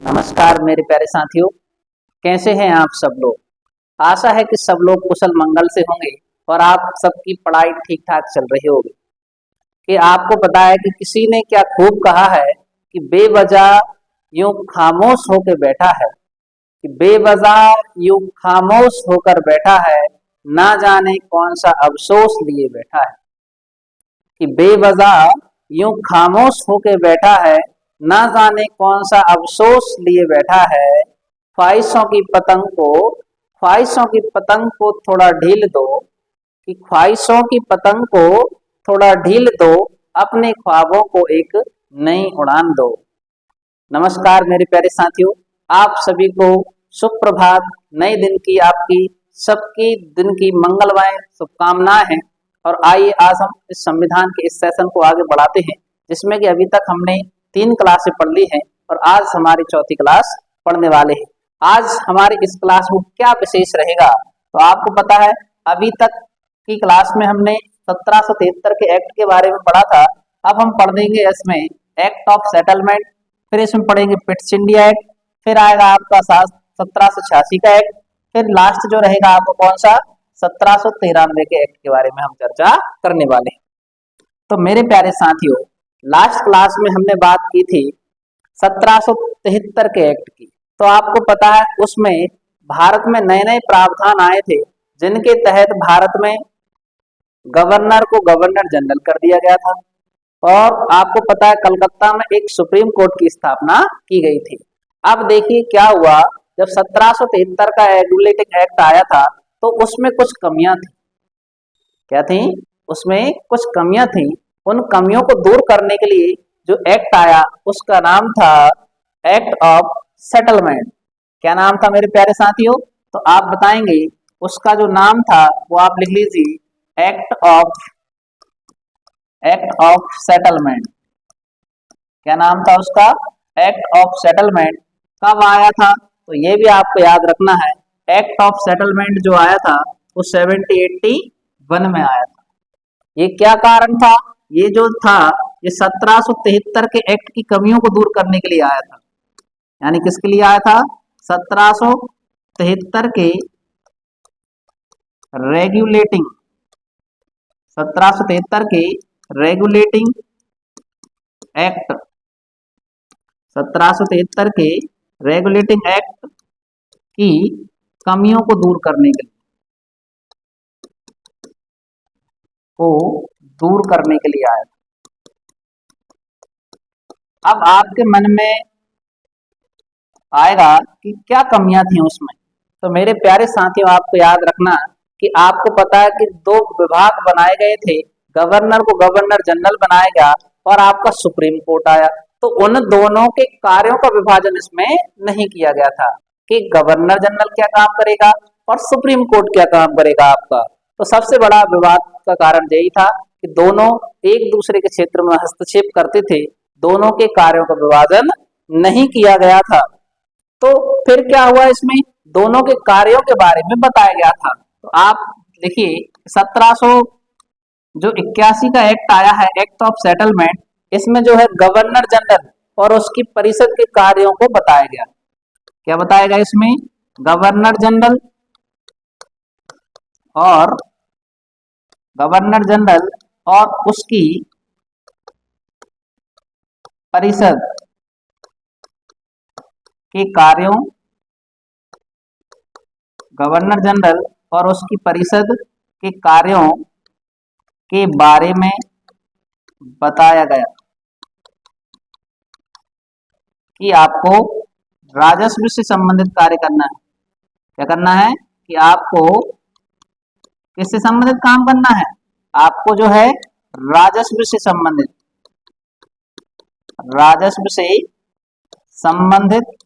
नमस्कार मेरे प्यारे साथियों, कैसे हैं आप सब लोग। आशा है कि सब लोग कुशल मंगल से होंगे और आप सबकी पढ़ाई ठीक ठाक चल रही होगी। कि आपको पता है कि किसी ने क्या खूब कहा है कि बेवजह यूं खामोश होकर बैठा है, कि बेवजह यूं खामोश होकर बैठा है, ना जाने कौन सा अफसोस लिए बैठा है। कि बेवजह यूं खामोश होके बैठा है, ना जाने कौन सा अफसोस लिए बैठा है। ख्वाहिशों की पतंग को ख्वाहिशों की पतंग को थोड़ा ढील दो, कि ख्वाहिशों की पतंग को थोड़ा ढील दो, अपने ख्वाबों को एक नई उड़ान दो। नमस्कार मेरे प्यारे साथियों, आप सभी को सुप्रभात। नए दिन की आपकी सबकी दिन की मंगलमय शुभकामनाएं हैं। और आइए आज हम इस संविधान के इस सेशन को आगे बढ़ाते हैं, जिसमें कि अभी तक हमने 3 क्लासें पढ़ ली हैं और आज हमारी चौथी क्लास पढ़ने वाले हैं। आज हमारी इस क्लास में क्या विशेष रहेगा, तो आपको पता है अभी तक की क्लास में हमने 1773 के एक्ट के बारे में पढ़ा था। अब हम पढ़ देंगे इसमें एक्ट ऑफ सेटलमेंट, फिर इसमें पढ़ेंगे पिट्स इंडिया एक्ट, फिर आएगा आपका 1786 का एक्ट, फिर लास्ट जो रहेगा आपको कौन सा 1793 के एक्ट के बारे में हम चर्चा करने वाले हैं। तो मेरे प्यारे साथियों, लास्ट क्लास में हमने बात की थी 1773 के एक्ट की। तो आपको पता है उसमें भारत में नए नए प्रावधान आए थे, जिनके तहत भारत में गवर्नर को गवर्नर जनरल कर दिया गया था। और आपको पता है कलकत्ता में एक सुप्रीम कोर्ट की स्थापना की गई थी। अब देखिए क्या हुआ, जब 1773 का रेगुलेटिंग एक्ट आया था तो उसमें कुछ कमियां थी। क्या थी? उसमें कुछ कमियां थी। उन कमियों को दूर करने के लिए जो एक्ट आया उसका नाम था एक्ट ऑफ सेटलमेंट। क्या नाम था मेरे प्यारे साथियों? तो आप बताएंगे उसका जो नाम था वो आप लिख लीजिए, एक्ट ऑफ सेटलमेंट। क्या नाम था उसका? Act of settlement. कब आया था? तो ये भी आपको याद रखना है, एक्ट ऑफ सेटलमेंट जो आया था वो 1781 में आया था। ये क्या कारण था? ये जो था ये 1773 के एक्ट की कमियों को दूर करने के लिए आया था। यानी किसके लिए आया था? 1773 के रेगुलेटिंग 1773 के रेगुलेटिंग एक्ट 1773 के रेगुलेटिंग एक्ट की कमियों को दूर करने के लिए आया था। अब आपके मन में आएगा कि क्या कमियां थी उसमें। तो मेरे प्यारे साथियों, आपको याद रखना कि आपको पता है कि 2 विभाग बनाए गए थे। गवर्नर को गवर्नर जनरल बनाया गया और आपका सुप्रीम कोर्ट आया। तो उन दोनों के कार्यों का विभाजन इसमें नहीं किया गया था कि गवर्नर जनरल क्या काम करेगा और सुप्रीम कोर्ट क्या काम करेगा आपका। तो सबसे बड़ा विवाद का कारण यही था कि दोनों एक दूसरे के क्षेत्र में हस्तक्षेप करते थे। दोनों के कार्यों का विभाजन नहीं किया गया था। तो फिर क्या हुआ, इसमें दोनों के कार्यों के बारे में बताया गया था। तो आप देखिए 1781 का एक्ट आया है, एक्ट ऑफ सेटलमेंट। इसमें जो है गवर्नर जनरल और उसकी परिषद के कार्यों को बताया गया। क्या बताया गया इसमें? गवर्नर जनरल और उसकी परिषद के कार्यों गवर्नर जनरल और उसकी परिषद के कार्यों के बारे में बताया गया कि आपको राजस्व से संबंधित कार्य करना है। क्या करना है? कि आपको किससे संबंधित काम करना है? आपको जो है राजस्व से संबंधित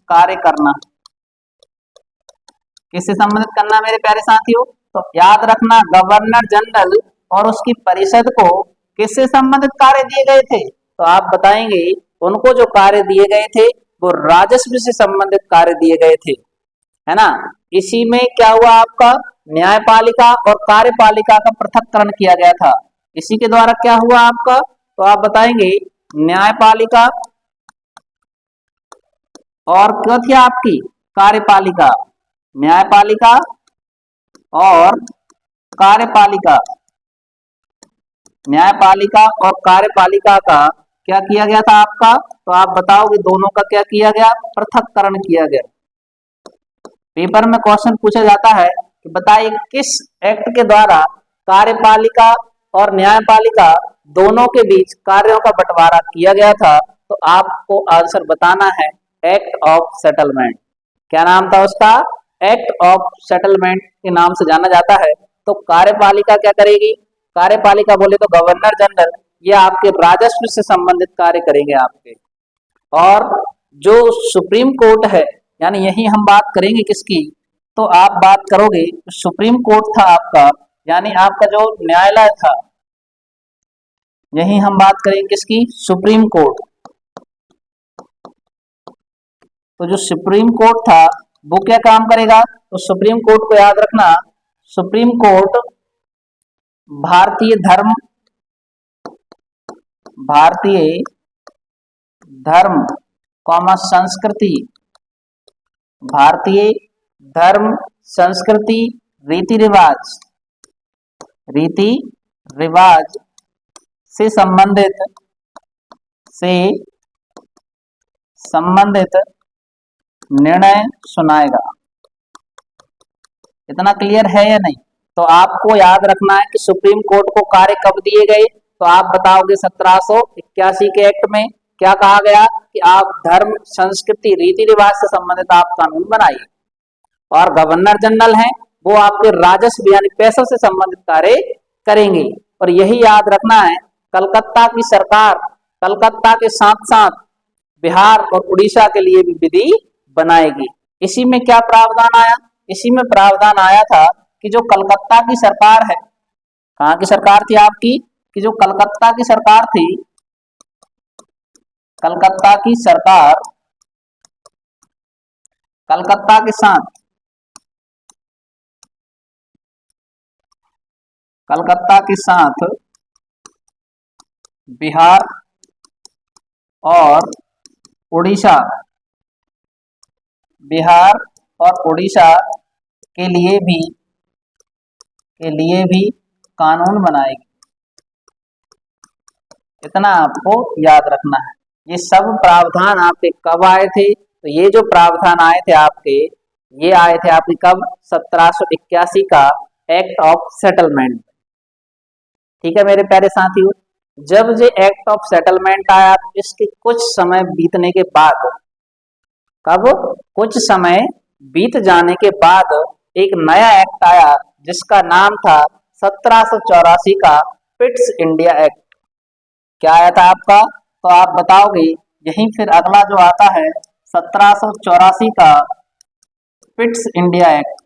कार्य करना। किससे संबंधित करना मेरे प्यारे साथियों? तो याद रखना, गवर्नर जनरल और उसकी परिषद को किससे संबंधित कार्य दिए गए थे? तो आप बताएंगे उनको जो कार्य दिए गए थे वो राजस्व से संबंधित कार्य दिए गए थे, है ना। इसी में क्या हुआ, आपका न्यायपालिका और कार्यपालिका का पृथक्करण किया गया था। इसी के द्वारा क्या हुआ आपका? तो आप बताएंगे न्यायपालिका और क्या थी आपकी कार्यपालिका, न्यायपालिका और कार्यपालिका। न्यायपालिका और कार्यपालिका का क्या किया गया था आपका, तो आप बताओगे दोनों का क्या किया गया, पृथक्करण किया गया। पेपर में क्वेश्चन पूछा जाता है कि बताइए किस एक्ट के द्वारा कार्यपालिका और न्यायपालिका दोनों के बीच कार्यों का बंटवारा किया गया था, तो आपको आंसर बताना है एक्ट ऑफ सेटलमेंट। क्या नाम था उसका, एक्ट ऑफ सेटलमेंट के नाम से जाना जाता है। तो कार्यपालिका क्या करेगी, कार्यपालिका बोले तो गवर्नर जनरल, ये आपके राजस्व से संबंधित कार्य करेंगे आपके। और जो सुप्रीम कोर्ट है, यानी यही हम बात करेंगे किसकी, तो आप बात करोगे सुप्रीम कोर्ट था आपका, यानी आपका जो न्यायालय था, यही हम बात करेंगे किसकी, सुप्रीम कोर्ट। तो जो सुप्रीम कोर्ट था वो क्या काम करेगा, तो सुप्रीम कोर्ट को याद रखना, सुप्रीम कोर्ट भारतीय धर्म, भारतीय धर्म कॉमा संस्कृति, भारतीय धर्म संस्कृति रीति रिवाज, रीति रिवाज से संबंधित निर्णय सुनाएगा। इतना क्लियर है या नहीं। तो आपको याद रखना है कि सुप्रीम कोर्ट को कार्य कब दिए गए, तो आप बताओगे 1781 के एक्ट में क्या कहा गया कि आप धर्म संस्कृति रीति रिवाज से संबंधित आप कानून बनाइए। और गवर्नर जनरल हैं वो आपके राजस्व यानी पैसों से संबंधित कार्य करेंगे। और यही याद रखना है, कलकत्ता की सरकार कलकत्ता के साथ साथ बिहार और उड़ीसा के लिए भी विधि बनाएगी। इसी में क्या प्रावधान आया, इसी में प्रावधान आया था कि जो कलकत्ता की सरकार है, कहाँ की सरकार थी आपकी, कि जो कलकत्ता की सरकार थी, कलकत्ता की सरकार कलकत्ता के साथ बिहार और उड़ीसा, बिहार और उड़ीसा के लिए भी कानून बनाएगी। इतना आपको याद रखना है। ये सब प्रावधान आपके कब आए थे, तो ये जो प्रावधान आए थे आपके, ये आए थे आपके कब, 1781 का एक्ट ऑफ सेटलमेंट। ठीक है मेरे प्यारे साथियों, जब ये एक्ट ऑफ सेटलमेंट आया तो इसके कुछ समय बीतने के बाद, कब, कुछ समय बीत जाने के बाद एक नया एक्ट आया जिसका नाम था 1784 का पिट्स इंडिया एक्ट। क्या आया था आपका, तो आप बताओगे यही फिर अगला जो आता है 1784 का पिट्स इंडिया एक्ट।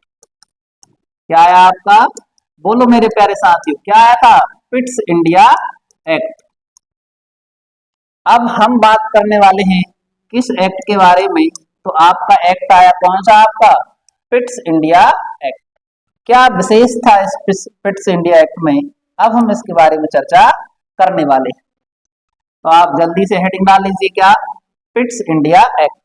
क्या आया आपका, बोलो मेरे प्यारे साथियों, क्या आया था, पिट्स इंडिया एक्ट। अब हम बात करने वाले हैं किस एक्ट के बारे में, तो आपका एक्ट आया कौन सा, आपका पिट्स इंडिया एक्ट। क्या विशेष था इस पिट्स इंडिया एक्ट में, अब हम इसके बारे में चर्चा करने वाले हैं। तो आप जल्दी से हेडिंग डाल लीजिए, क्या, पिट्स इंडिया एक्ट।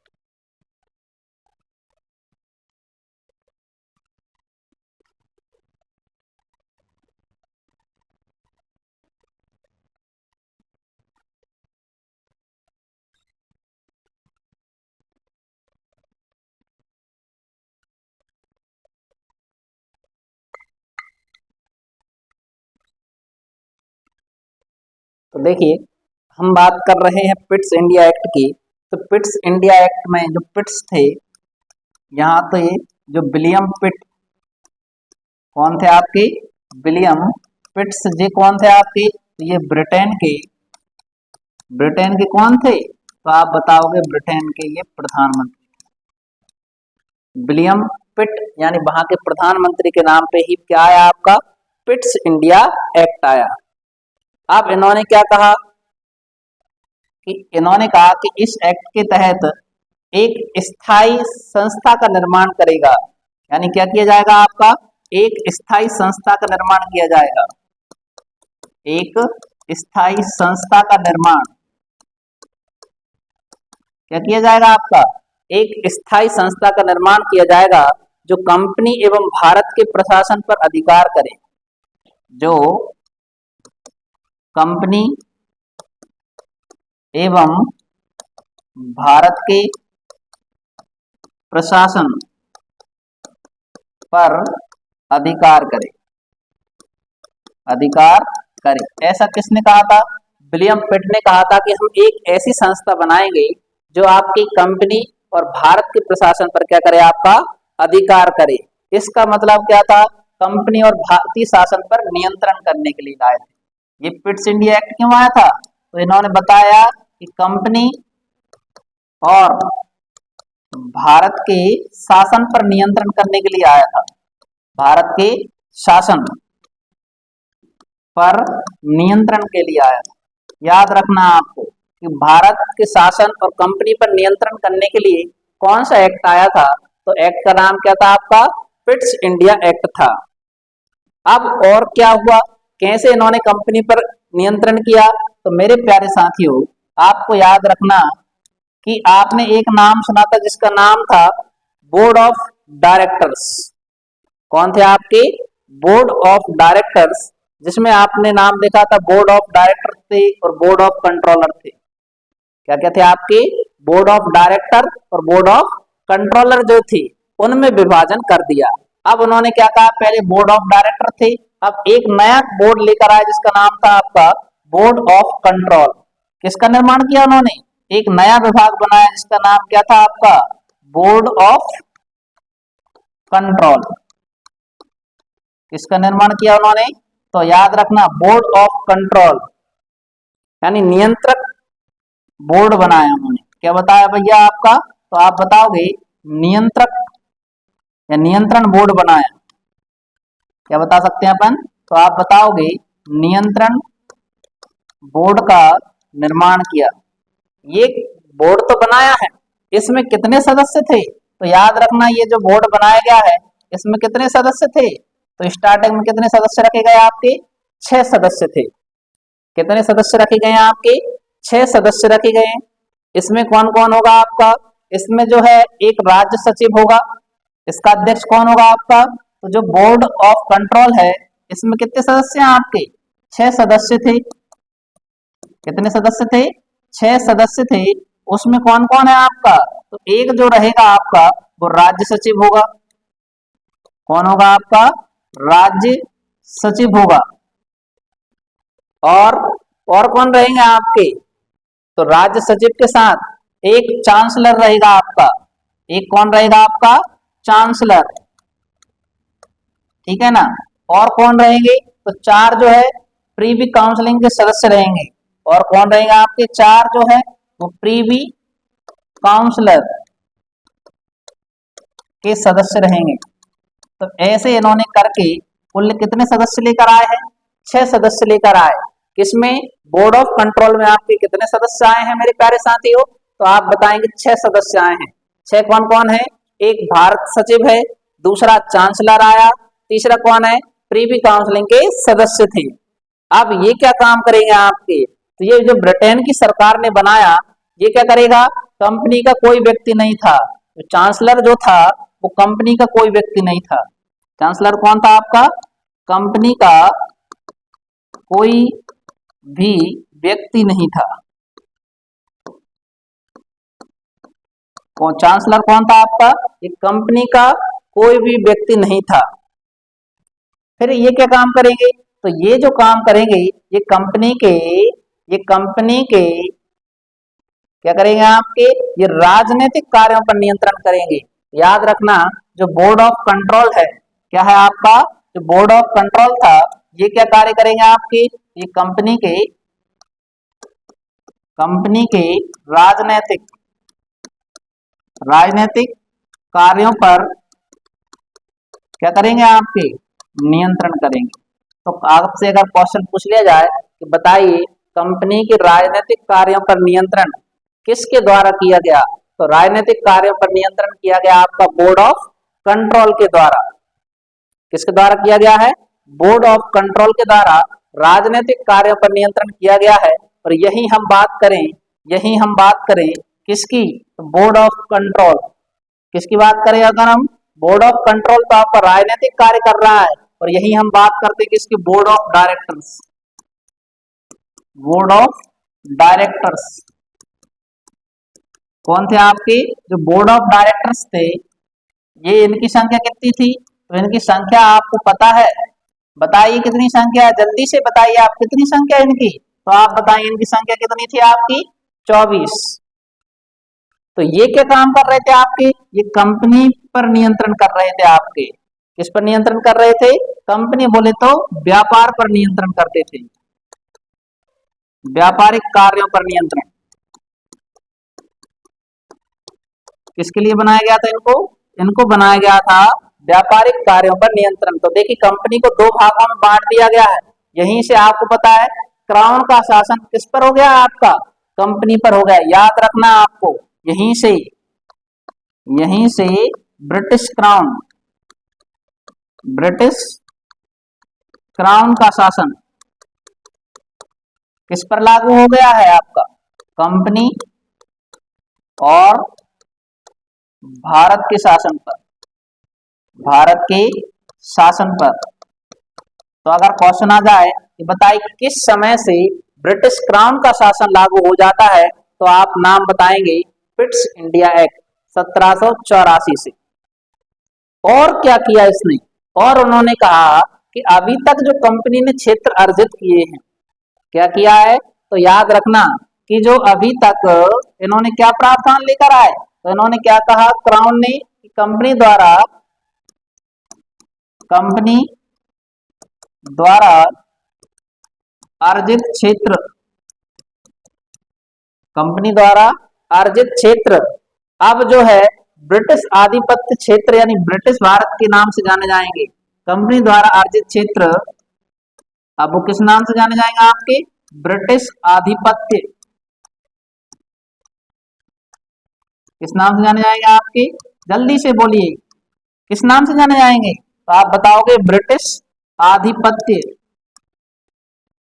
तो देखिए हम बात कर रहे हैं पिट्स इंडिया एक्ट की। तो पिट्स इंडिया एक्ट में जो पिट्स थे, यहाँ तो ये जो विलियम पिट, कौन थे आपके, विलियम पिट्स, ये कौन थे आपके, तो ये ब्रिटेन के कौन थे, तो आप बताओगे ब्रिटेन के ये प्रधानमंत्री विलियम पिट, यानी वहां के प्रधानमंत्री के नाम पे ही क्या आया आपका, पिट्स इंडिया एक्ट आया। अब इन्होंने क्या कहा कि इन्होंने कहा कि इस एक्ट के तहत एक स्थायी संस्था का निर्माण करेगा, यानी क्या किया जाएगा आपका, एक स्थायी संस्था का निर्माण किया जाएगा, एक स्थायी संस्था का निर्माण क्या किया जाएगा आपका, एक स्थायी संस्था का निर्माण किया जाएगा जो कंपनी एवं भारत के प्रशासन पर अधिकार करे। जो कंपनी एवं भारत के प्रशासन पर अधिकार करे, अधिकार करे। ऐसा किसने कहा था? विलियम पिट ने कहा था कि हम एक ऐसी संस्था बनाएंगे जो आपकी कंपनी और भारत के प्रशासन पर क्या करे? आपका अधिकार करे। इसका मतलब क्या था? कंपनी और भारतीय शासन पर नियंत्रण करने के लिए लाए थे। ये पिट्स इंडिया एक्ट क्यों आया था? तो इन्होंने बताया कि कंपनी और भारत के शासन पर नियंत्रण करने के लिए आया था। भारत के शासन पर नियंत्रण के लिए आया था। याद रखना आपको कि भारत के शासन और कंपनी पर नियंत्रण करने के लिए कौन सा एक्ट आया था? तो एक्ट का नाम क्या था आपका? पिट्स इंडिया एक्ट था। अब और क्या हुआ? कैसे इन्होंने कंपनी पर नियंत्रण किया? तो मेरे प्यारे साथियों, आपको याद रखना कि आपने एक नाम सुना था जिसका नाम था बोर्ड ऑफ डायरेक्टर्स। कौन थे आपके? बोर्ड ऑफ डायरेक्टर्स, जिसमें आपने नाम देखा था बोर्ड ऑफ डायरेक्टर थे और बोर्ड ऑफ कंट्रोलर थे। क्या क्या थे आपके? बोर्ड ऑफ डायरेक्टर और बोर्ड ऑफ कंट्रोलर जो थे उनमें विभाजन कर दिया। अब उन्होंने क्या कहा? पहले बोर्ड ऑफ डायरेक्टर थे, अब एक नया बोर्ड लेकर आया जिसका नाम था आपका बोर्ड ऑफ कंट्रोल। किसका निर्माण किया उन्होंने? एक नया विभाग बनाया जिसका नाम क्या था आपका? Board of control. किसका निर्माण किया उन्होंने? तो याद रखना, बोर्ड ऑफ कंट्रोल, यानी नियंत्रक बोर्ड बनाया उन्होंने। क्या बताया भैया आपका? तो आप बताओगे नियंत्रक या नियंत्रण बोर्ड बनाया। क्या बता सकते हैं अपन? तो आप बताओगे नियंत्रण बोर्ड का निर्माण किया। ये बोर्ड तो बनाया है, इसमें कितने सदस्य थे? तो याद रखना, ये जो बोर्ड बनाया गया है इसमें कितने सदस्य थे? तो स्टार्टिंग में कितने सदस्य रखे गए आपके? 6 सदस्य थे। कितने सदस्य रखे गए हैं आपके? 6 सदस्य रखे गए। इसमें कौन कौन होगा आपका? इसमें जो है एक राज्य सचिव होगा। इसका अध्यक्ष कौन होगा आपका? तो जो बोर्ड ऑफ कंट्रोल है इसमें कितने सदस्य हैं आपके? 6 सदस्य थे। कितने सदस्य थे? 6 सदस्य थे। उसमें कौन कौन है आपका? तो एक जो रहेगा आपका वो राज्य सचिव होगा। कौन होगा आपका? राज्य सचिव होगा। और कौन रहेंगे आपके? तो राज्य सचिव के साथ एक चांसलर रहेगा आपका। एक कौन रहेगा आपका? चांसलर। ठीक है ना? और कौन रहेंगे? तो 4 जो है प्रीवी काउंसिलिंग के सदस्य रहेंगे। और कौन रहेगा आपके? 4 जो है वो प्रीवी काउंसलर के सदस्य रहेंगे। तो ऐसे इन्होंने करके कुल कितने सदस्य लेकर आए हैं? 6 सदस्य लेकर आए। किसमें? बोर्ड ऑफ कंट्रोल में आपके कितने सदस्य आए हैं मेरे प्यारे साथियों? तो आप बताएंगे 6 सदस्य आए हैं। 6 कौन कौन है? एक भारत सचिव है, दूसरा चांसलर आया, तीसरा कौन है? प्रीवी काउंसिलिंग के सदस्य थे। अब ये क्या काम करेंगे आपके? तो ये जो ब्रिटेन की सरकार ने बनाया, ये क्या करेगा? कंपनी का कोई व्यक्ति नहीं था। तो चांसलर जो था वो कंपनी का कोई व्यक्ति नहीं था। चांसलर कौन था आपका? कंपनी का कोई भी व्यक्ति नहीं था। चांसलर कौन था आपका? एक कंपनी का कोई भी व्यक्ति नहीं था। फिर ये क्या काम करेंगे? तो ये जो काम करेंगे ये कंपनी के क्या करेंगे आपके? ये राजनीतिक कार्यों पर नियंत्रण करेंगे। याद रखना, जो बोर्ड ऑफ कंट्रोल है, क्या है आपका? जो बोर्ड ऑफ कंट्रोल था ये क्या कार्य करेंगे आपके? ये कंपनी के राजनीतिक कार्यों पर क्या करेंगे आपके? नियंत्रण करेंगे। तो आपसे अगर क्वेश्चन पूछ लिया जाए कि बताइए कंपनी के राजनीतिक कार्यों पर नियंत्रण किसके द्वारा किया गया? तो राजनीतिक कार्यों पर नियंत्रण किया गया आपका बोर्ड ऑफ कंट्रोल के द्वारा। किसके द्वारा किया गया है? बोर्ड ऑफ कंट्रोल के द्वारा राजनीतिक कार्यों पर नियंत्रण किया गया है। और यही हम बात करें किसकी? Board of control. किसकी बात करें अगर हम? बोर्ड ऑफ कंट्रोल तो आपका राजनीतिक कार्य कर रहा है, और यही हम बात करते हैं किसकी? Board of directors. Board of directors कौन थे आपके? जो बोर्ड ऑफ डायरेक्टर्स थे, ये इनकी संख्या कितनी थी? तो इनकी संख्या आपको पता है? बताइए कितनी संख्या है, जल्दी से बताइए आप, कितनी संख्या है इनकी? तो आप बताइए इनकी संख्या कितनी थी आपकी? 24। तो ये क्या काम कर रहे थे आपके? ये कंपनी पर नियंत्रण कर रहे थे आपके। किस पर नियंत्रण कर रहे थे? कंपनी बोले तो व्यापार पर नियंत्रण करते थे, व्यापारिक कार्यों पर नियंत्रण। किसके लिए बनाया गया था इनको? इनको बनाया गया था व्यापारिक कार्यों पर नियंत्रण। तो देखिए कंपनी को दो भागों में बांट दिया गया है। यहीं से आपको पता है क्राउन का शासन किस पर हो गया? आपका कंपनी पर हो गया। याद रखना आपको, यहीं से ब्रिटिश क्राउन का शासन किस पर लागू हो गया है? आपका कंपनी और भारत के शासन पर, भारत के शासन पर। तो अगर क्वेश्चन आ जाए कि बताइए किस समय से ब्रिटिश क्राउन का शासन लागू हो जाता है, तो आप नाम बताएंगे पिट्स इंडिया एक्ट 1784 से। और क्या किया इसने? और उन्होंने कहा कि अभी तक जो कंपनी ने क्षेत्र अर्जित किए हैं, क्या किया है? तो याद रखना कि जो अभी तक इन्होंने क्या प्रावधान लेकर आए, तो इन्होंने क्या कहा? क्राउन ने कंपनी द्वारा अर्जित क्षेत्र, कंपनी द्वारा अर्जित क्षेत्र अब जो है ब्रिटिश आधिपत्य क्षेत्र यानी ब्रिटिश भारत के नाम से जाने जाएंगे। कंपनी द्वारा अर्जित क्षेत्र अब वो किस नाम से जाने जाएंगे आपके? ब्रिटिश आधिपत्य। किस नाम से जाने जाएंगे आपके? जल्दी से बोलिए, किस नाम से जाने जाएंगे? तो आप बताओगे ब्रिटिश आधिपत्य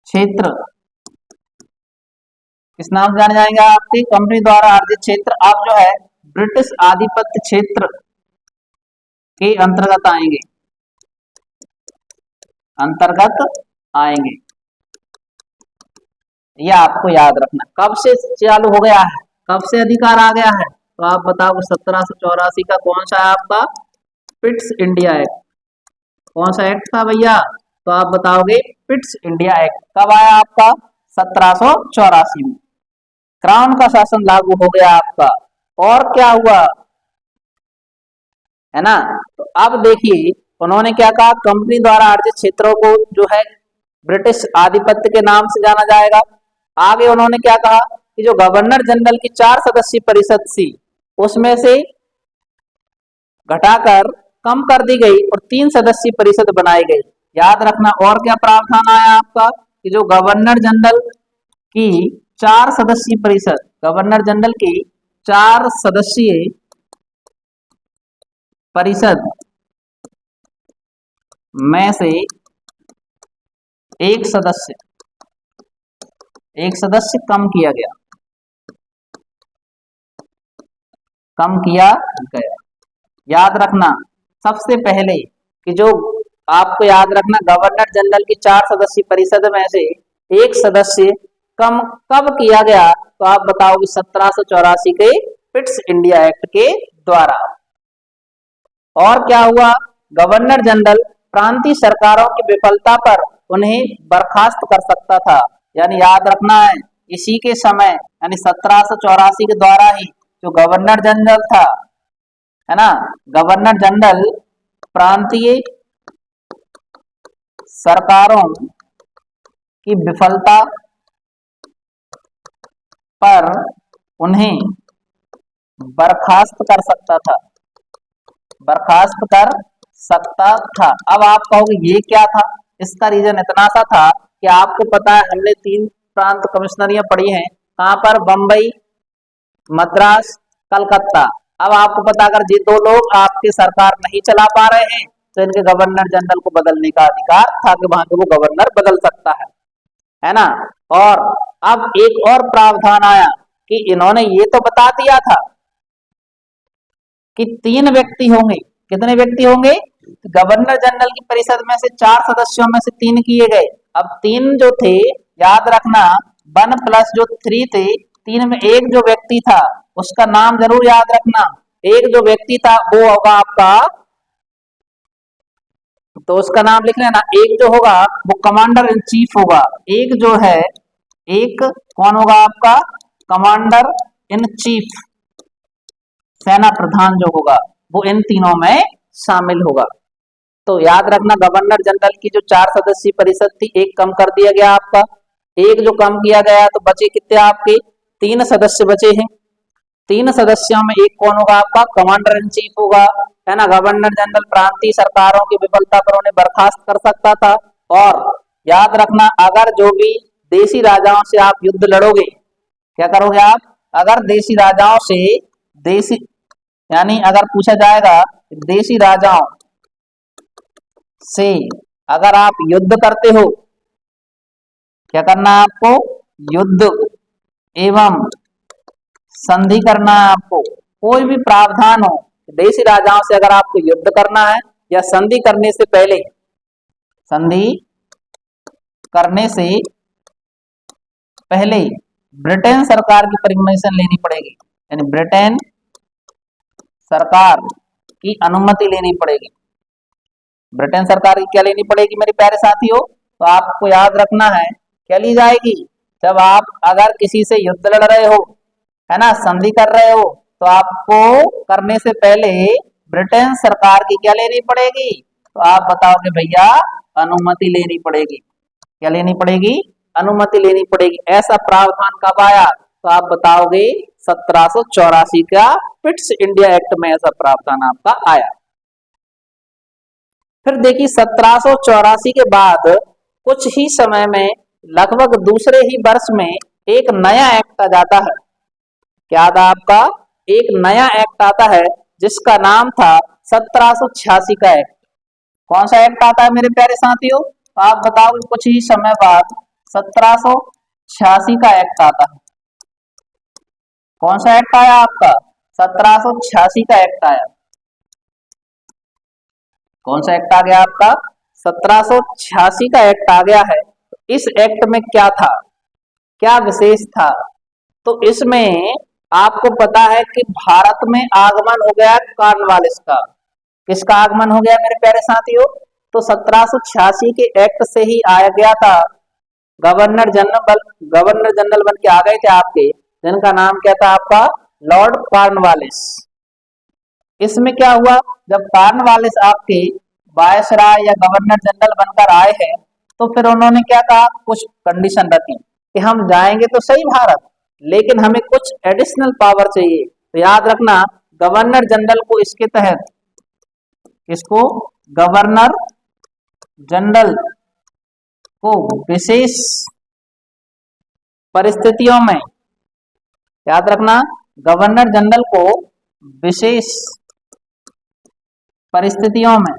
क्षेत्र। किस नाम से जाने जाएंगे आपके? कंपनी द्वारा अर्जित क्षेत्र अब जो है ब्रिटिश आधिपत्य क्षेत्र के अंतर्गत आएंगे। यह आपको याद रखना। कब से चालू हो गया है? कब से अधिकार आ गया है? तो आप बताओ 1784 का कौन सा है आपका? Pitt's India act. कौन सा एक्ट था भैया? तो आप बताओगे पिट्स इंडिया एक्ट। कब आया आपका? 1784 में। क्राउन का शासन लागू हो गया आपका। और क्या हुआ है ना? तो अब देखिए उन्होंने क्या कहा? कंपनी द्वारा अर्जित क्षेत्रों को जो है ब्रिटिश आधिपत्य के नाम से जाना जाएगा। आगे उन्होंने क्या कहा कि जो गवर्नर जनरल की 4 सदस्यीय परिषद थी, उसमें से घटाकर कम कर दी गई और 3 सदस्यीय परिषद बनाई गई। याद रखना। और क्या प्रावधान आया आपका? कि जो गवर्नर जनरल की 4 सदस्यीय परिषद, गवर्नर जनरल की 4 सदस्यीय परिषद में से एक सदस्य कम किया गया। याद रखना सबसे पहले कि जो आपको याद रखना गवर्नर जनरल की 4 सदस्यीय परिषद में से एक सदस्य कम कब किया गया? तो आप बताओगे 1784 के पिट्स इंडिया एक्ट के द्वारा। और क्या हुआ? गवर्नर जनरल प्रांतीय सरकारों की विफलता पर उन्हें बर्खास्त कर सकता था। यानी याद रखना है इसी के समय यानी 1784 के द्वारा ही जो गवर्नर जनरल था, है ना, गवर्नर जनरल प्रांतीय सरकारों की विफलता पर उन्हें बर्खास्त कर सकता था। अब आप कहोगे ये क्या था? इसका रीजन इतना सा था कि आपको पता है हमने 3 प्रांत कमिश्नरियां पढ़ी हैं। कहां पर? बंबई, मद्रास, कलकत्ता। अब आपको पता अगर ये 2 लोग आपकी सरकार नहीं चला पा रहे हैं तो इनके गवर्नर जनरल को बदलने का अधिकार था कि वहां के वो गवर्नर बदल सकता है ना। और अब एक और प्रावधान आया कि इन्होंने ये तो बता दिया था कि 3 व्यक्ति होंगे। कितने व्यक्ति होंगे? गवर्नर जनरल की परिषद में से 4 सदस्यों में से 3 किए गए। अब 3 जो थे, याद रखना 1 प्लस जो 3 थे, 3 में एक जो व्यक्ति था उसका नाम जरूर याद रखना। एक जो व्यक्ति था वो होगा आपका, तो उसका नाम लिख लेना। एक जो होगा वो कमांडर इन चीफ होगा। एक जो है, एक कौन होगा आपका? कमांडर इन चीफ, सेना प्रधान जो होगा वो इन तीनों में शामिल होगा। तो याद रखना गवर्नर जनरल की जो 4 सदस्यीय परिषद थी, एक कम कर दिया गया आपका। एक जो कम किया गया तो बचे कितने आपके? 3 सदस्य बचे हैं। 3 सदस्यों में एक कौन होगा आपका? कमांडर इन चीफ होगा, है ना। गवर्नर जनरल प्रांतीय सरकारों की विफलता पर उन्हें बर्खास्त कर सकता था। और याद रखना, अगर जो भी देशी राजाओं से आप युद्ध लड़ोगे, क्या करोगे आप? अगर देशी राजाओं से, देशी यानी अगर पूछा जाएगा देशी राजाओं से अगर आप युद्ध करते हो, क्या करना है आपको? युद्ध एवं संधि करना है आपको। कोई भी प्रावधान हो, देशी राजाओं से अगर आपको युद्ध करना है या संधि करने से पहले, संधि करने से पहले ब्रिटेन सरकार की परमिशन लेनी पड़ेगी, यानी ब्रिटेन सरकार की अनुमति लेनी पड़ेगी। ब्रिटेन सरकार की क्या लेनी पड़ेगी मेरे प्यारे साथियों? तो आपको याद रखना है, क्या ली जाएगी? जब आप अगर किसी से युद्ध लड़ रहे हो, है ना, संधि कर रहे हो, तो आपको करने से पहले ब्रिटेन सरकार की क्या लेनी पड़ेगी? तो आप बताओगे भैया अनुमति लेनी पड़ेगी। क्या लेनी पड़ेगी? अनुमति लेनी पड़ेगी। ऐसा प्रावधान कब आया? तो आप बताओगे 1784 का पिट्स इंडिया एक्ट में ऐसा प्रावधान आपका आया। फिर देखिए 1784 के बाद कुछ ही समय में, लगभग दूसरे ही वर्ष में एक नया एक्ट आ जाता है। क्या था आपका? एक नया एक्ट आता है जिसका नाम था 1786 का एक्ट। कौन सा एक्ट आता है मेरे प्यारे साथियों? तो आप बताओगे कुछ ही समय बाद 1786 का एक्ट आता है। कौन सा एक्ट आया आपका? 1786 का एक्ट आया। कौन सा एक्ट आ गया आपका? 1786 का एक्ट आ गया है। इस एक्ट में क्या था, क्या विशेष था? तो इसमें आपको पता है कि भारत में आगमन हो गया कॉर्नवालिस का। किसका आगमन हो गया मेरे प्यारे साथियों? तो 1786 के एक्ट से ही आया गया था। गवर्नर जनरल बन के आ गए थे आपके, जिनका नाम क्या था आपका? Lord Cornwallis. इसमें क्या हुआ, जब कॉर्नवालिस आपके वायसराय या गवर्नर जनरल बनकर आए हैं, तो फिर उन्होंने क्या कहा? कुछ कंडीशन रखी कि हम जाएंगे तो सही भारत, लेकिन हमें कुछ एडिशनल पावर चाहिए। तो याद रखना गवर्नर जनरल को इसके तहत, इसको गवर्नर जनरल को विशेष परिस्थितियों में, याद रखना गवर्नर जनरल को विशेष परिस्थितियों में,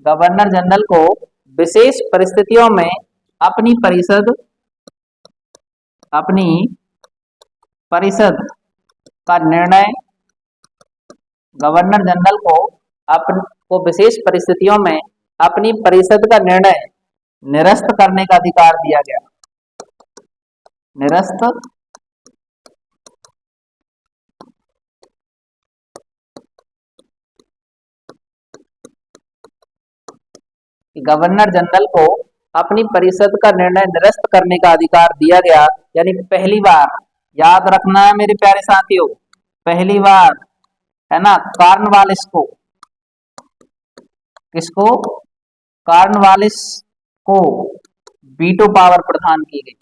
गवर्नर जनरल को विशेष परिस्थितियों में अपनी परिषद का निर्णय, गवर्नर जनरल को विशेष परिस्थितियों में अपनी परिषद का निर्णय निरस्त करने का अधिकार दिया गया। निरस्त गवर्नर जनरल को अपनी परिषद का निर्णय निरस्त करने का अधिकार दिया गया। यानी पहली बार, याद रखना है मेरे प्यारे साथियों, पहली बार, है ना, कॉर्नवालिस को, किसको? कॉर्नवालिस को वीटो पावर प्रदान की गई।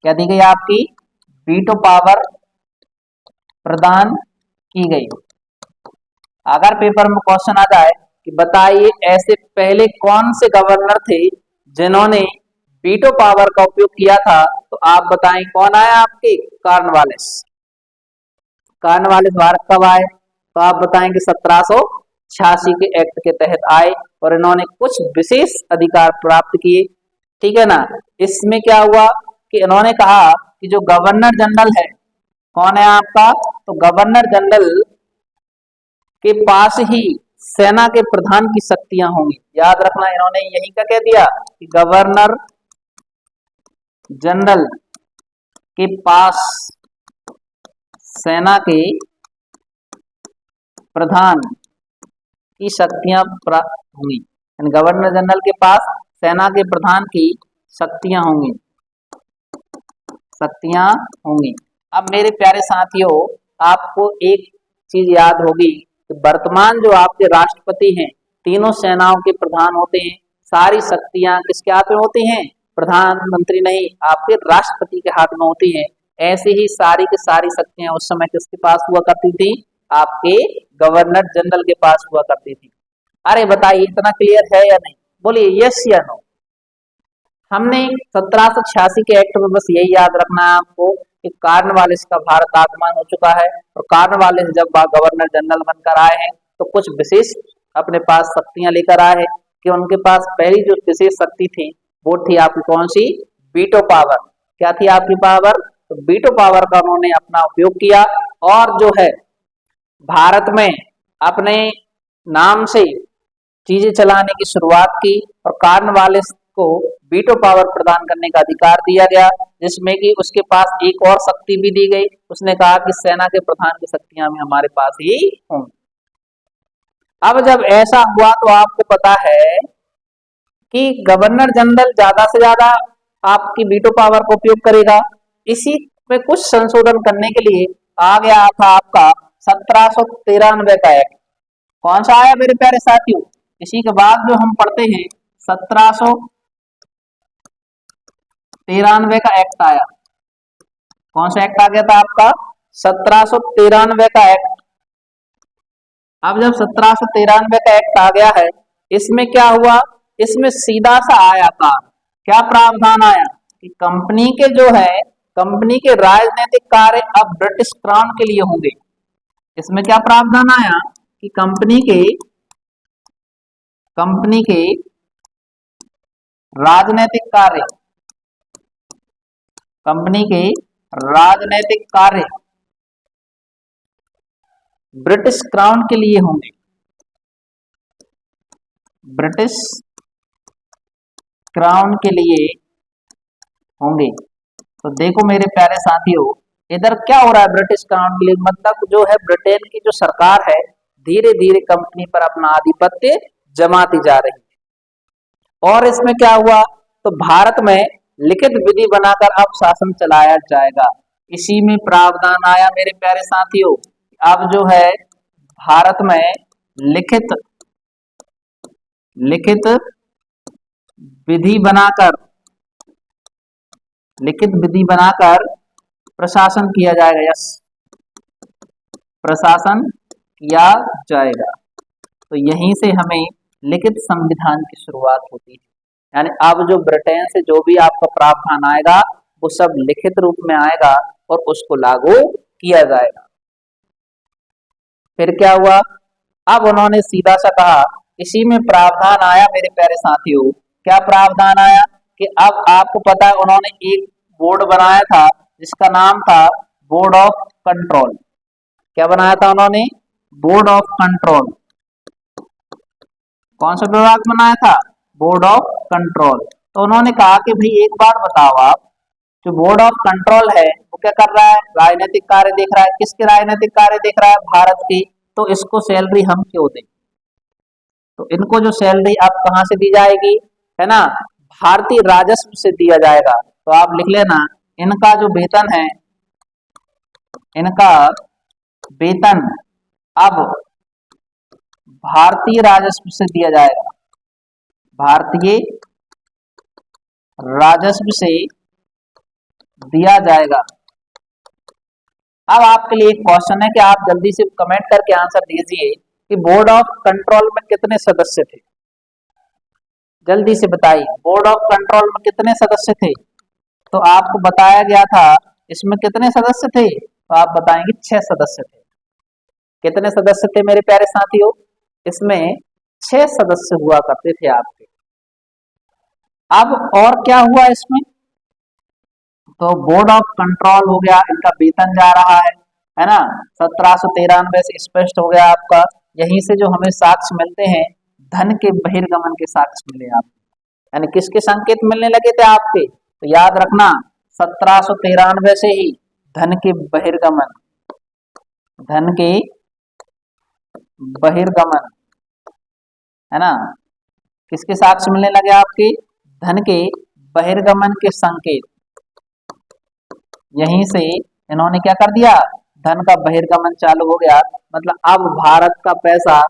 क्या दी गई आपकी? वीटो पावर प्रदान की गई। अगर पेपर में क्वेश्चन आ जाए कि बताइए ऐसे पहले कौन से गवर्नर थे जिन्होंने वीटो पावर का उपयोग किया था, तो आप बताएं कौन आया आपके? कॉर्नवालिस। कॉर्नवालिस भारत कब आए? तो आप बताएंगे 1786 के एक्ट के तहत आए और इन्होंने कुछ विशेष अधिकार प्राप्त किए। ठीक है ना। इसमें क्या हुआ? कि इन्होंने कहा कि जो गवर्नर जनरल है, कौन है आपका, तो गवर्नर जनरल के पास ही सेना के प्रधान की शक्तियां होंगी। याद रखना, इन्होंने यही का कह दिया कि गवर्नर जनरल के पास सेना के प्रधान की शक्तियां प्राप्त होंगी। गवर्नर जनरल के पास सेना के प्रधान की शक्तियां होंगी, शक्तियां होंगी। अब मेरे प्यारे साथियों, आपको एक चीज याद होगी कि वर्तमान जो आपके राष्ट्रपति हैं, तीनों सेनाओं के प्रधान होते हैं। सारी शक्तियां किसके हाथ में होती हैं, प्रधानमंत्री नहीं, आपके राष्ट्रपति के हाथ में होती हैं। ऐसे ही सारी की सारी शक्तियां उस समय किसके पास हुआ करती थी, आपके गवर्नर जनरल के पास हुआ करती थी। अरे बताइए, इतना क्लियर है या नहीं, बोलिए यस या नो। हमने 1786 के एक्ट में बस यही याद रखना है आपको कि कॉर्नवालिस का भारत आगमन हो चुका है, और कॉर्नवालिस जब गवर्नर जनरल बनकर आए हैं तो कुछ विशेष अपने पास शक्तियां लेकर आए हैं कि उनके पास पहली जो विशेष शक्ति थी वो थी आपकी कौन सी, वीटो पावर। क्या थी आपकी पावर, तो वीटो पावर का उन्होंने अपना उपयोग किया और जो है भारत में अपने नाम से चीजें चलाने की शुरुआत की, और कॉर्नवालिस को वीटो पावर प्रदान करने का अधिकार दिया गया, जिसमें कि उसके पास एक और शक्ति भी दी गई। उसने कहा कि सेना के प्रधान की शक्तियां भी हमारे पास ही होंगी। अब जब ऐसा हुआ तो आपको पता है कि गवर्नर जनरल ज्यादा से ज्यादा आपकी वीटो पावर का उपयोग करेगा। इसी में कुछ संशोधन करने के लिए आ गया था आपका 1793 का एक्ट। कौन सा आया मेरे प्यारे साथियों, इसी के बाद जो हम पढ़ते हैं 1793 का एक्ट आया। कौन सा एक्ट आ गया था आपका, 1793 का एक्ट। अब जब 1793 का एक्ट आ गया है, इसमें क्या हुआ, इसमें सीधा सा आया था, क्या प्रावधान आया कि कंपनी के जो है, कंपनी के राजनीतिक कार्य अब ब्रिटिश क्राउन के लिए होंगे। इसमें क्या प्रावधान आया कि कंपनी के राजनीतिक कार्य, कंपनी के राजनीतिक कार्य ब्रिटिश क्राउन के लिए होंगे, ब्रिटिश क्राउन के लिए होंगे। तो देखो मेरे प्यारे साथियों, इधर क्या हो रहा है, ब्रिटिश क्राउन के लिए मतलब जो है ब्रिटेन की जो सरकार है धीरे धीरे कंपनी पर अपना आधिपत्य जमाती जा रही है। और इसमें क्या हुआ, तो भारत में लिखित विधि बनाकर अब शासन चलाया जाएगा। इसी में प्रावधान आया मेरे प्यारे साथियों, अब जो है भारत में लिखित विधि बनाकर प्रशासन किया जाएगा। यस, प्रशासन किया जाएगा। तो यहीं से हमें लिखित संविधान की शुरुआत होती है। यानी अब जो ब्रिटेन से जो भी आपका प्रावधान आएगा वो सब लिखित रूप में आएगा और उसको लागू किया जाएगा। फिर क्या हुआ, अब उन्होंने सीधा सा कहा, इसी में प्रावधान आया मेरे प्यारे साथियों, क्या प्रावधान आया कि अब आपको पता है उन्होंने एक बोर्ड बनाया था जिसका नाम था बोर्ड ऑफ कंट्रोल। क्या बनाया था उन्होंने, बोर्ड ऑफ कंट्रोल। कौन सा विभाग बनाया था, बोर्ड ऑफ कंट्रोल। तो उन्होंने कहा कि भाई एक बात बताओ आप, जो बोर्ड ऑफ कंट्रोल है वो क्या कर रहा है, राजनीतिक कार्य देख रहा है। किसके राजनीतिक कार्य देख रहा है, भारत की। तो इसको सैलरी हम क्यों दें, तो इनको जो सैलरी अब कहां से दी जाएगी, है ना, भारतीय राजस्व से दिया जाएगा। तो आप लिख लेना, इनका जो वेतन है, इनका वेतन अब भारतीय राजस्व से दिया जाएगा, भारतीय राजस्व से दिया जाएगा। अब आपके लिए एक क्वेश्चन है कि आप जल्दी से कमेंट करके आंसर दीजिए कि बोर्ड ऑफ कंट्रोल में कितने सदस्य थे, जल्दी से बताइए, बोर्ड ऑफ कंट्रोल में कितने सदस्य थे। तो आपको बताया गया था इसमें कितने सदस्य थे, तो आप बताएंगे 6 सदस्य थे। कितने सदस्य थे मेरे प्यारे साथियों, इसमें 6 सदस्य हुआ करते थे आपके। अब और क्या हुआ इसमें, तो बोर्ड ऑफ कंट्रोल हो गया, इनका वेतन जा रहा है ना। 1793 से स्पष्ट हो गया आपका। यहीं से जो हमें साक्ष्य मिलते हैं, धन के बहिर्गमन के साक्ष्य मिले आपको, यानी किसके संकेत मिलने लगे थे आपके, तो याद रखना 1793 से ही धन के बहिर्गमन, धन के बहिर्गमन, है ना, किसके साक्ष्य मिलने लगे आपके, धन के बहिर्गमन के संकेत। यहीं से इन्होंने क्या कर दिया, धन का बहिर्गमन चालू हो गया। मतलब अब भारत का पैसा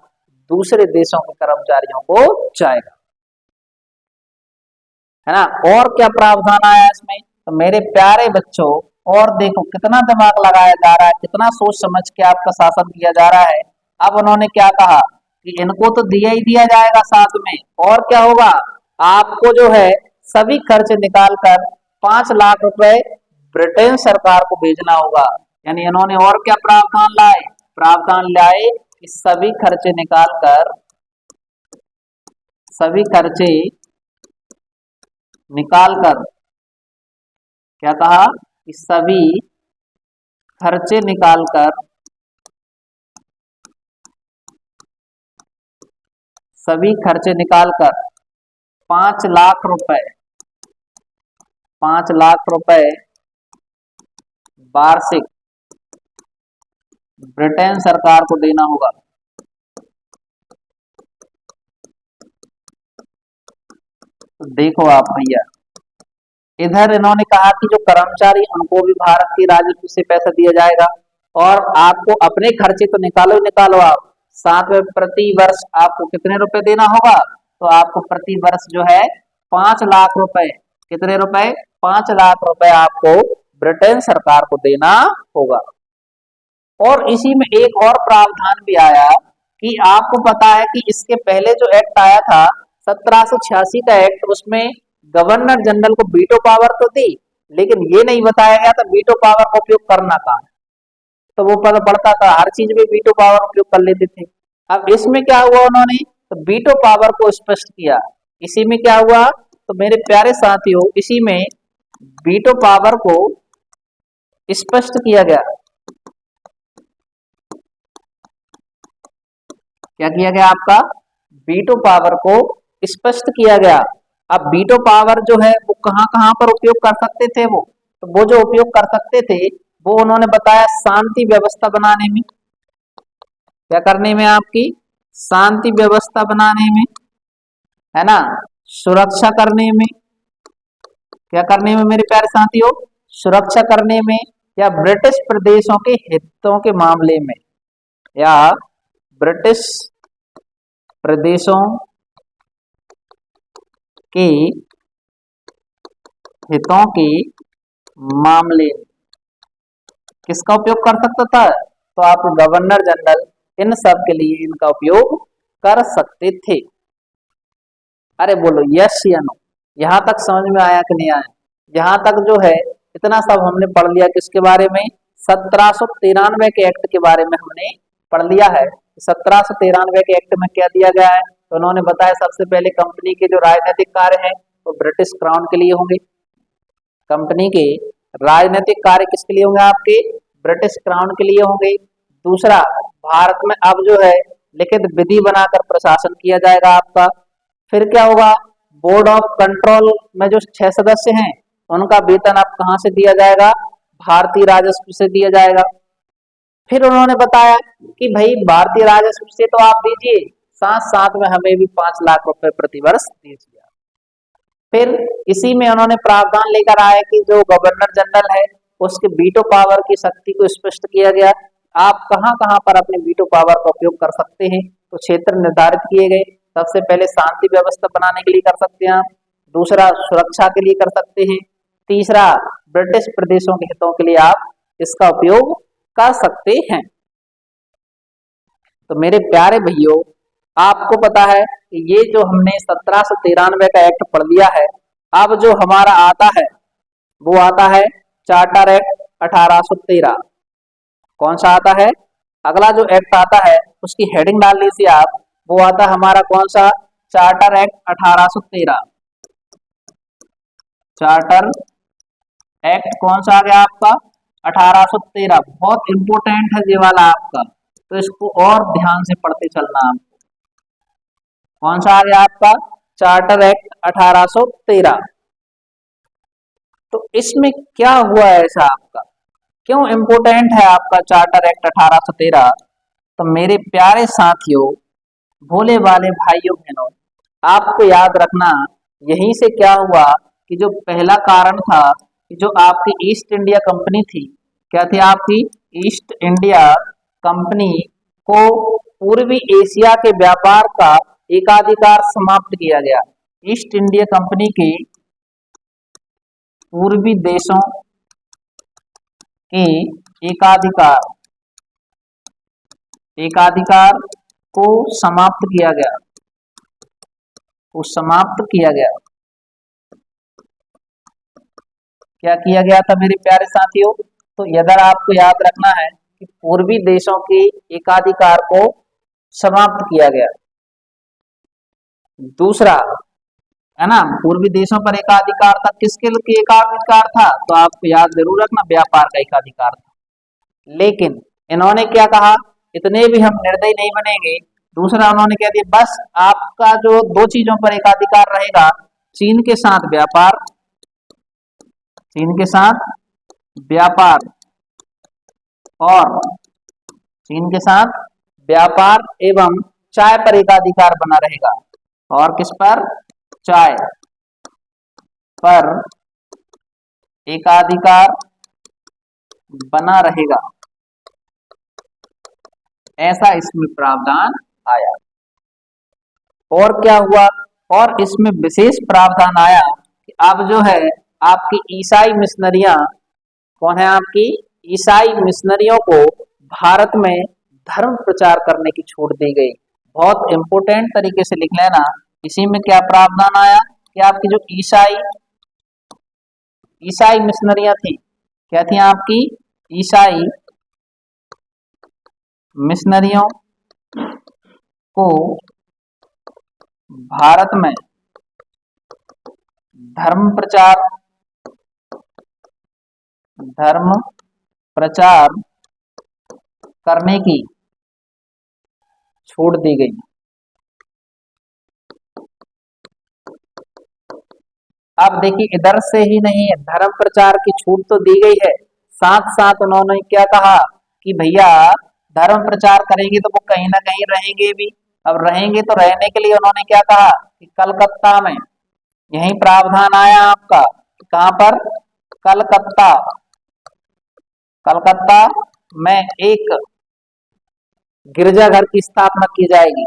दूसरे देशों के कर्मचारियों को जाएगा, है ना। और क्या प्रावधान आया इसमें, तो मेरे प्यारे बच्चों, और देखो कितना दिमाग लगाया जा रहा है, कितना सोच समझ के आपका शासन किया जा रहा है। अब उन्होंने क्या कहा कि इनको तो दिया ही दिया जाएगा, साथ में और क्या होगा, आपको जो है सभी खर्च निकाल कर 5 लाख रुपए ब्रिटेन सरकार को भेजना होगा। यानी इन्होंने और क्या प्रावधान लाए, प्रावधान लाए कि सभी खर्चे निकाल कर, सभी खर्चे निकाल कर, क्या कहा कि सभी खर्चे निकाल कर, सभी खर्चे निकाल कर 5 लाख रुपए, 5 लाख रुपए वार्षिक ब्रिटेन सरकार को देना होगा। तो देखो आप भैया, इधर इन्होंने कहा कि जो कर्मचारी उनको भी भारत की राजस्व से पैसा दिया जाएगा, और आपको अपने खर्चे तो निकालो ही निकालो आप, साथ में प्रति वर्ष आपको कितने रुपए देना होगा, तो आपको प्रति वर्ष जो है 5 लाख रुपए, कितने रुपए, 5 लाख रुपए आपको ब्रिटेन सरकार को देना होगा। और इसी में एक और प्रावधान भी आया कि आपको पता है कि इसके पहले जो एक्ट आया था 1786 का एक्ट, उसमें गवर्नर जनरल को वीटो पावर तो थी, लेकिन ये नहीं बताया गया था वीटो पावर का उपयोग करना कहाँ है। तो वो पता पड़ता था हर चीज में वीटो पावर उपयोग कर लेते थे। अब इसमें क्या हुआ, उन्होंने तो वीटो पावर को स्पष्ट किया। इसी में क्या हुआ, तो मेरे प्यारे साथियों, इसी में वीटो पावर को स्पष्ट किया गया। क्या किया गया आपका, वीटो पावर को स्पष्ट किया गया। अब वीटो पावर जो है वो कहां कहां पर उपयोग कर सकते थे, वो जो उपयोग कर सकते थे वो उन्होंने बताया शांति व्यवस्था बनाने में, क्या करने में, आपकी शांति व्यवस्था बनाने में, है ना, सुरक्षा करने में, क्या करने में मेरे प्यारे साथियों, सुरक्षा करने में, या ब्रिटिश प्रदेशों के हितों के मामले में, या ब्रिटिश प्रदेशों के हितों के मामले में किसका उपयोग कर सकता था, तो आप गवर्नर जनरल इन सब के लिए इनका उपयोग कर सकते थे। अरे बोलो यस या नो, यहां तक समझ में आया कि नहीं आया, यहां तक जो है इतना सब हमने पढ़ लिया किसके बारे में, 1793 के एक्ट के बारे में हमने पढ़ लिया है। 1793 के एक्ट में क्या दिया गया है, तो उन्होंने बताया सबसे पहले कंपनी के जो राजनीतिक कार्य हैं वो ब्रिटिश क्राउन के लिए होंगे, कंपनी के राजनीतिक कार्य किसके लिए होंगे, आपके ब्रिटिश क्राउन के लिए होंगे। दूसरा, भारत में अब जो है लिखित विधि बनाकर प्रशासन किया जाएगा आपका। फिर क्या होगा, बोर्ड ऑफ कंट्रोल में जो 6 सदस्य हैं उनका वेतन अब कहां से दिया जाएगा, भारतीय राजस्व से दिया जाएगा। फिर उन्होंने बताया कि भाई भारतीय राजस्व से तो आप दीजिए, साथ साथ में हमें भी 5 लाख रुपए प्रति वर्ष दीजिए। फिर इसी में उन्होंने प्रावधान लेकर आए कि जो गवर्नर जनरल है उसके वीटो पावर की शक्ति को स्पष्ट किया गया, आप कहां कहां पर अपने वीटो पावर का उपयोग कर सकते हैं, तो क्षेत्र निर्धारित किए गए। सबसे पहले शांति व्यवस्था बनाने के लिए कर सकते हैं आप, दूसरा सुरक्षा के लिए कर सकते हैं, तीसरा ब्रिटिश प्रदेशों के हितों के लिए आप इसका उपयोग कर सकते हैं। तो मेरे प्यारे भैयों, आपको पता है कि ये जो हमने 1793 का एक्ट पढ़ लिया है, अब जो हमारा आता है वो आता है चार्टर एक्ट 1813। कौन सा आता है, अगला जो एक्ट आता है उसकी हेडिंग डाल लीजिए आप, वो आता है हमारा कौन सा, चार्टर एक्ट 1813, चार्टर एक्ट कौन सा आ गया आपका 1813। बहुत इंपोर्टेंट है ये वाला आपका, तो इसको और ध्यान से पढ़ते चलना आपको। कौन सा आ गया आपका चार्टर एक्ट 1813। तो इसमें क्या हुआ ऐसा आपका, क्यों इंपोर्टेंट है आपका चार्टर एक्ट 1813? तो मेरे प्यारे साथियों, भोले वाले भाइयों बहनों, आपको याद रखना यहीं से क्या हुआ कि जो पहला कारण था कि जो आपकी ईस्ट इंडिया कंपनी थी, क्या थी आपकी ईस्ट इंडिया कंपनी को पूर्वी एशिया के व्यापार का एकाधिकार समाप्त किया गया। ईस्ट इंडिया कंपनी के पूर्वी देशों के एकाधिकार एकाधिकार को समाप्त किया गया, को समाप्त किया गया। क्या किया गया था मेरे प्यारे साथियों? तो इधर आपको याद रखना है कि पूर्वी देशों के एकाधिकार को समाप्त किया गया। दूसरा है ना, पूर्वी देशों पर एकाधिकार था, किसके लिए एकाधिकार था? तो आपको याद जरूर रखना, व्यापार का एकाधिकार था। लेकिन इन्होंने क्या कहा, इतने भी हम निर्दयी नहीं बनेंगे। दूसरा उन्होंने कह दिया बस आपका जो दो चीजों पर एकाधिकार रहेगा, चीन के साथ व्यापार, चीन के साथ व्यापार और चीन के साथ व्यापार एवं चाय पर एकाधिकार बना रहेगा। और किस पर? चाय पर एकाधिकार बना रहेगा, ऐसा इसमें प्रावधान आया। और क्या हुआ? और इसमें विशेष प्रावधान आया कि अब जो है आपकी ईसाई मिशनरियां, कौन है आपकी ईसाई मिशनरियों को भारत में धर्म प्रचार करने की छूट दी गई। बहुत इंपोर्टेंट तरीके से लिख लेना। इसी में क्या प्रावधान आया कि आपकी जो ईसाई मिशनरियां थी, क्या थी आपकी ईसाई मिशनरियों को भारत में धर्म प्रचार करने की छूट दी गई। अब देखिए इधर से ही नहीं है, धर्म प्रचार की छूट तो दी गई है, साथ साथ उन्होंने क्या कहा कि भैया धर्म प्रचार करेंगे तो वो कहीं ना कहीं रहेंगे भी। अब रहेंगे तो रहने के लिए उन्होंने क्या कहा कि कलकत्ता में, यही प्रावधान आया आपका, कहां पर? कलकत्ता, कलकत्ता में एक गिरजाघर की स्थापना की जाएगी।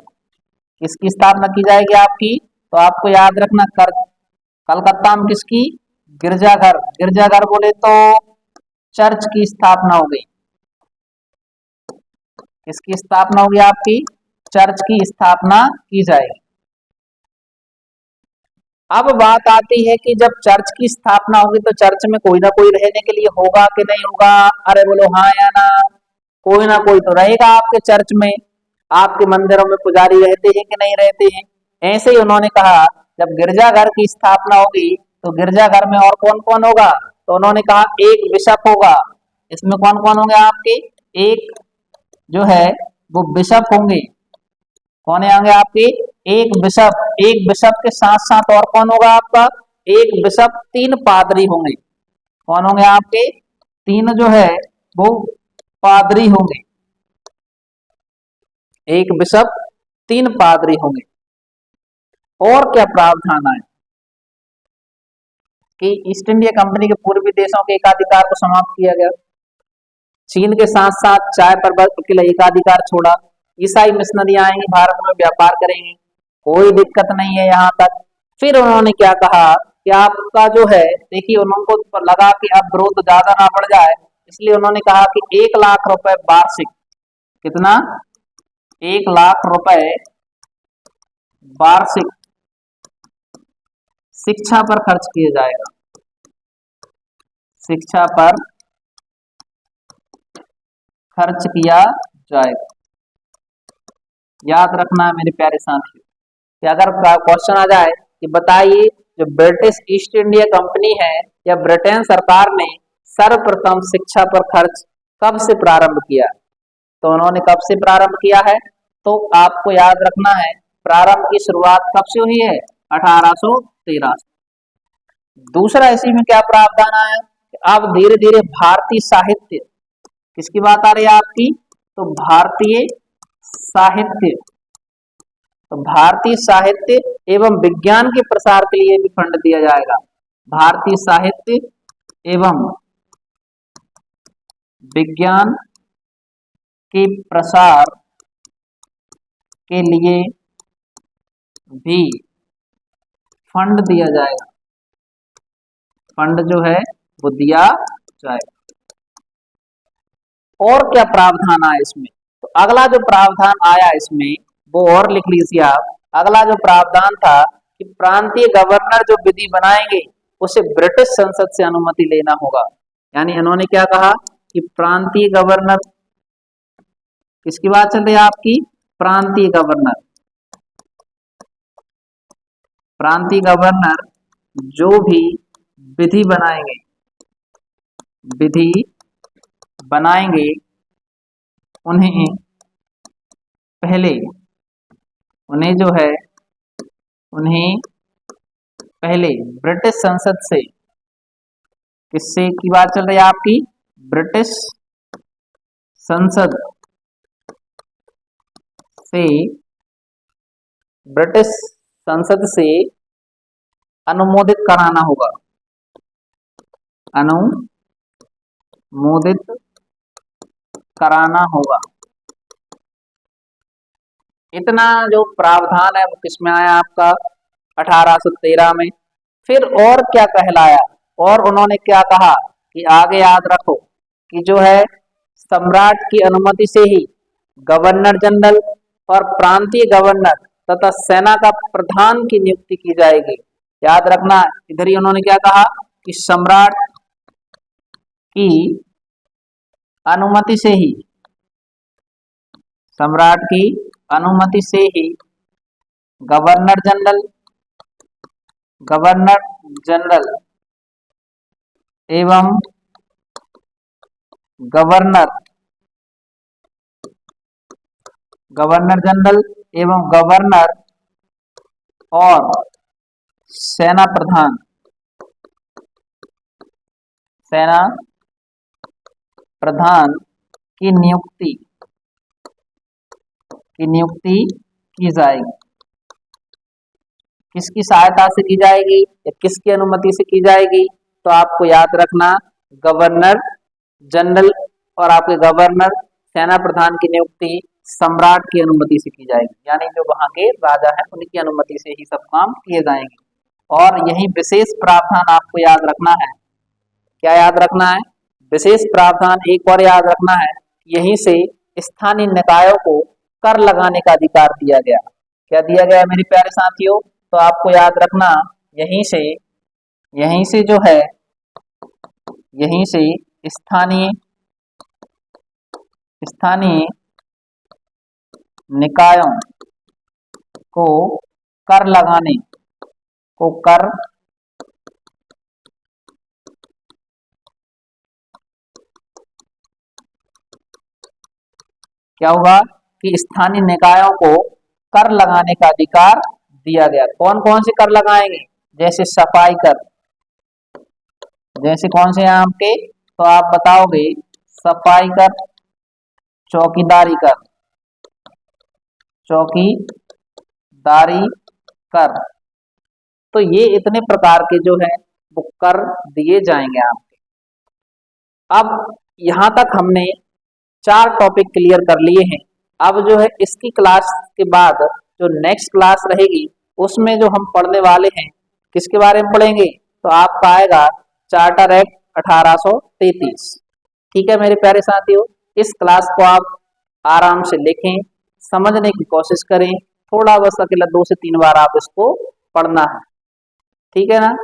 किसकी स्थापना की जाएगी आपकी? तो आपको याद रखना, कलकत्ता में किसकी? गिरजाघर। गिरजाघर बोले तो चर्च की स्थापना हो गई। किसकी स्थापना होगी आपकी? चर्च की स्थापना की जाएगी। अब बात आती है कि जब चर्च की स्थापना होगी तो चर्च में कोई ना कोई रहने के लिए होगा कि नहीं होगा? अरे बोलो हाँ या ना कोई तो रहेगा आपके चर्च में। आपके मंदिरों में पुजारी रहते हैं कि नहीं रहते हैं? ऐसे ही उन्होंने कहा जब गिरजाघर की स्थापना होगी तो गिरजाघर में और कौन कौन होगा? तो उन्होंने कहा एक बिशप होगा। इसमें कौन कौन होंगे आपके? एक जो है वो बिशप होंगे। कौन होंगे आपके? एक बिशप। एक बिशप के साथ साथ और कौन होगा आपका? एक बिशप, तीन पादरी होंगे। कौन होंगे आपके? तीन जो है वो पादरी होंगे। एक बिशप, तीन पादरी होंगे। और क्या प्रावधान है कि ईस्ट इंडिया कंपनी के पूर्वी देशों के एकाधिकार को समाप्त किया गया, चीन के साथ साथ चाय पर के लिए एकाधिकार छोड़ा, ईसाई मिशनरियां आएंगी भारत में व्यापार करेंगी, कोई दिक्कत नहीं है यहाँ तक। फिर उन्होंने क्या कहा कि आपका जो है, देखिए उनको लगा कि अब ग्रोथ ज्यादा ना बढ़ जाए, इसलिए उन्होंने कहा कि 1 लाख रुपए वार्षिक, कितना? 1 लाख रुपए वार्षिक शिक्षा पर खर्च किया जाएगा। शिक्षा पर खर्च किया जाएगा। याद रखना है मेरे प्यारे साथियों कि अगर क्वेश्चन आ जाए कि बताइए जो ब्रिटिश ईस्ट इंडिया कंपनी है या ब्रिटेन सरकार ने सर्वप्रथम शिक्षा पर खर्च कब से प्रारंभ किया? तो उन्होंने कब से प्रारंभ किया है? तो आपको याद रखना है प्रारंभ की शुरुआत कब से हुई है? 1813 से। दूसरा इसी में क्या प्रावधान आया? अब धीरे धीरे भारतीय साहित्य, किसकी बात आ रही है आपकी? तो भारतीय साहित्य, तो भारतीय साहित्य एवं विज्ञान के प्रसार के लिए भी फंड दिया जाएगा। भारतीय साहित्य एवं विज्ञान के प्रसार के लिए भी फंड दिया जाएगा। फंड जो है वो दिया जाएगा। और क्या प्रावधान आया इसमें? तो अगला जो प्रावधान आया इसमें वो और लिख लीजिए आप। अगला जो प्रावधान था कि प्रांतीय गवर्नर जो विधि बनाएंगे उसे ब्रिटिश संसद से अनुमति लेना होगा। यानी इन्होंने क्या कहा कि प्रांतीय गवर्नर, किसकी बात चल रही है आपकी? प्रांतीय गवर्नर। प्रांतीय गवर्नर जो भी विधि बनाएंगे, विधि बनाएंगे उन्हें पहले, उन्हें जो है उन्हें पहले ब्रिटिश संसद से, किससे की बात चल रही है आपकी? ब्रिटिश संसद से, ब्रिटिश संसद से अनुमोदित कराना होगा। अनुमोदित कराना होगा। इतना जो प्रावधान है वो किसमें आया आपका? 1813 में। फिर और क्या कहलाया? और उन्होंने क्या कहा कि आगे याद रखो कि जो है सम्राट की अनुमति से ही गवर्नर जनरल और प्रांतीय गवर्नर तथा सेना का प्रधान की नियुक्ति की जाएगी। याद रखना, इधर ही उन्होंने क्या कहा कि सम्राट की अनुमति से ही, सम्राट की अनुमति से ही गवर्नर जनरल, गवर्नर जनरल एवं गवर्नर, गवर्नर जनरल एवं गवर्नर और सेना प्रधान, सेना प्रधान की नियुक्ति की जाएगी। किसकी सहायता से की जाएगी या किसकी अनुमति से की जाएगी? तो आपको याद रखना गवर्नर जनरल और आपके गवर्नर सेना प्रधान की नियुक्ति सम्राट की अनुमति से की जाएगी। यानी जो वहां के राजा हैं उनकी अनुमति से ही सब काम किए जाएंगे। और यही विशेष प्रावधान आपको याद रखना है। क्या याद रखना है? विशेष प्रावधान एक और याद रखना है, यहीं से स्थानीय निकायों को कर लगाने का अधिकार दिया गया। क्या दिया गया मेरे प्यारे साथियों? तो आपको याद रखना यहीं से जो है, यहीं से स्थानीय निकायों को कर लगाने को क्या हुआ कि स्थानीय निकायों को कर लगाने का अधिकार दिया गया। कौन कौन से कर लगाएंगे? जैसे सफाई कर, जैसे कौन से हैं आपके? तो आप बताओगे सफाई कर, चौकीदारी कर, चौकीदारी कर। तो ये इतने प्रकार के जो है वो कर दिए जाएंगे आपके। अब यहां तक हमने 4 टॉपिक क्लियर कर लिए हैं। अब जो है इसकी क्लास के बाद जो नेक्स्ट क्लास रहेगी उसमें जो हम पढ़ने वाले हैं किसके बारे में पढ़ेंगे? तो आपका आएगा चार्टर एक्ट 1833। ठीक है मेरे प्यारे साथियों, इस क्लास को आप आराम से लिखें, समझने की कोशिश करें। थोड़ा बस अकेला 2 से 3 बार आप इसको पढ़ना है। ठीक है ना?